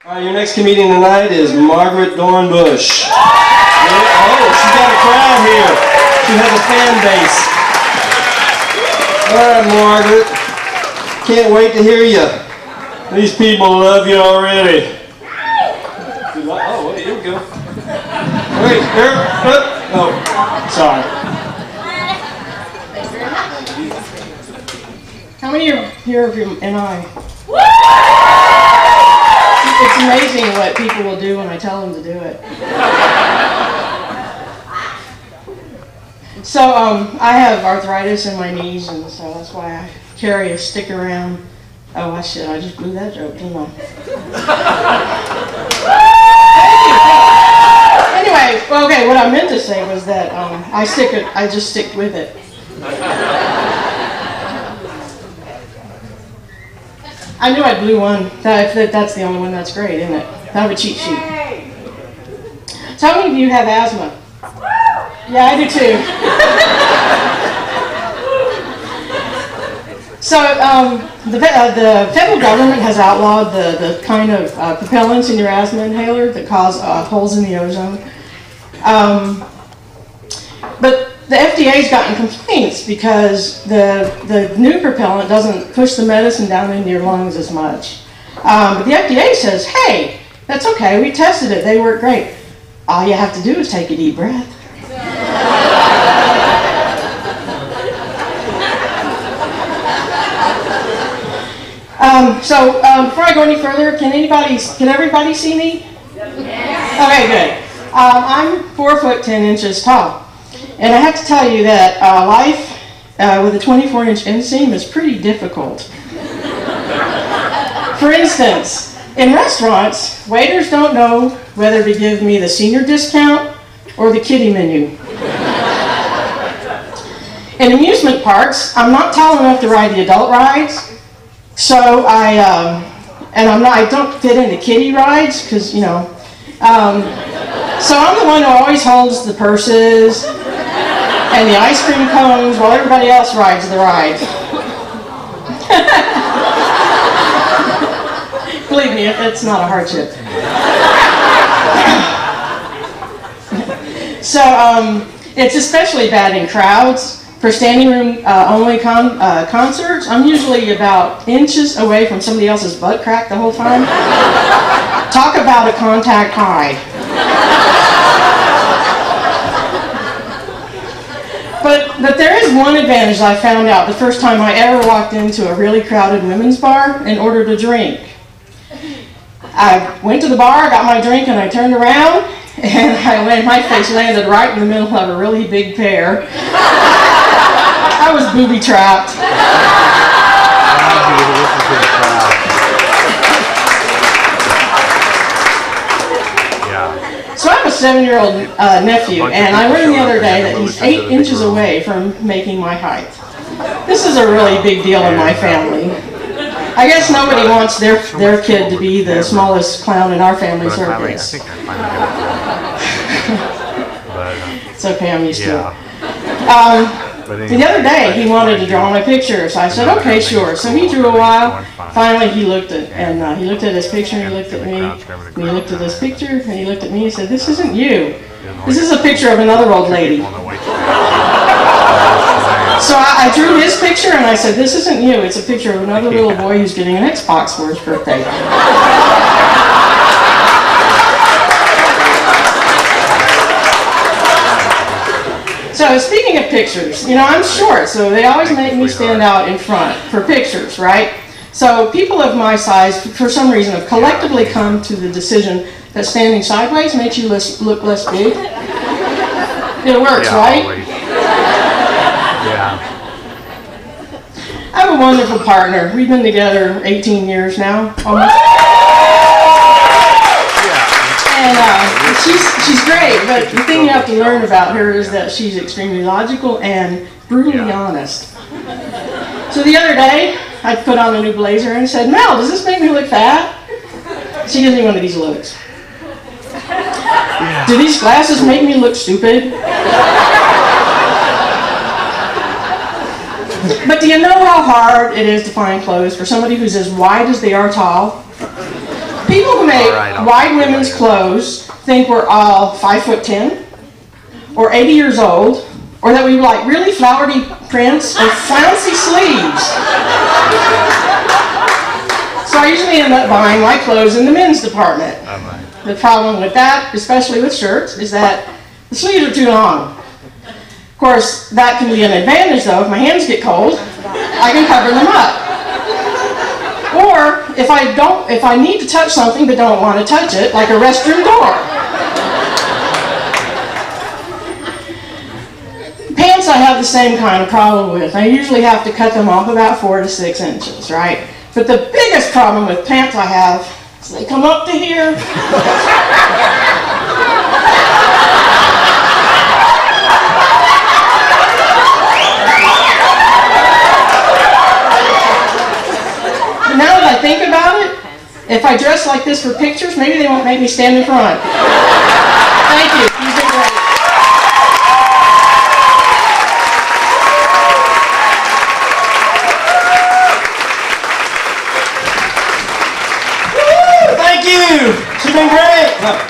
All right, your next comedian tonight is Margaret Dornbush. Oh, she's got a crowd here. She has a fan base. All right, Margaret. Can't wait to hear you. These people love you already. Oh, wait, here we go. Wait, here. Oh, sorry. How many are here of you and I? It's amazing what people will do when I tell them to do it. So I have arthritis in my knees, and so that's why I carry a stick around. Oh, I just blew that joke, didn't I? Anyway, well, okay, what I meant to say was that I just stick with it. I knew I blew one. That's the only one that's great, isn't it? I have a cheat sheet. So how many of you have asthma? Yeah, I do too. So the federal government has outlawed the kind of propellants in your asthma inhaler that cause holes in the ozone. But the FDA's gotten complaints because the new propellant doesn't push the medicine down into your lungs as much. But the FDA says, hey, that's okay, we tested it, they work great. All you have to do is take a deep breath. Before I go any further, can everybody see me? Okay, good. I'm 4'10" tall. And I have to tell you that life with a 24-inch inseam is pretty difficult. For instance, in restaurants, waiters don't know whether to give me the senior discount or the kiddie menu. In amusement parks, I'm not tall enough to ride the adult rides, so I don't fit into kiddie rides because, you know. So I'm the one who always holds the purses and the ice cream cones while everybody else rides the ride. Believe me, it's not a hardship. So it's especially bad in crowds. For standing room only concerts, I'm usually about inches away from somebody else's butt crack the whole time. Talk about a contact high. But there is one advantage I found out the first time I ever walked into a really crowded women's bar and ordered a drink. I went to the bar, got my drink, and I turned around, and my face landed right in the middle of a really big pair. I was booby-trapped. So I have a 7-year-old nephew, and I learned the other day that he's 8 inches away from making my height. This is a really big deal in my family. I guess nobody wants their kid to be the smallest clown in our family circus. It's okay, I'm used to it. The other day, he wanted to draw my picture, so I said, okay, sure. So he drew a while. Finally, he looked at his picture, and he looked at me, and he looked at this picture, and he looked at me and said, this isn't you. This is a picture of another old lady. So I drew his picture, and I said, this isn't you. It's a picture of another little boy who's getting an Xbox for his birthday. So speaking of pictures, you know, I'm short, so they always make me stand out in front for pictures, right? So people of my size, for some reason, have collectively come to the decision that standing sideways makes you look less big. It works, right? Yeah. I have a wonderful partner. We've been together 18 years now, almost. And she's great, but the thing you have to learn about her is that she's extremely logical and brutally honest. So the other day, I put on a new blazer and said, Mel, does this make me look fat? She gives me one of these looks. Do these glasses make me look stupid? But do you know how hard it is to find clothes for somebody who's as wide as they are tall? People who make wide women's clothes think we're all 5'10", or 80 years old, or that we like really flowery prints or flouncy sleeves. So I usually end up buying my clothes in the men's department. The problem with that, especially with shirts, is that the sleeves are too long. Of course, that can be an advantage though. If my hands get cold, I can cover them up. Or if I need to touch something but don't want to touch it, like a restroom door. Pants I have the same kind of problem with. I usually have to cut them off about 4 to 6 inches, right? But the biggest problem with pants I have is they come up to here. Now that I think about it, if I dress like this for pictures, maybe they won't make me stand in front. Thank you. You've been great. Thank you. She's been great.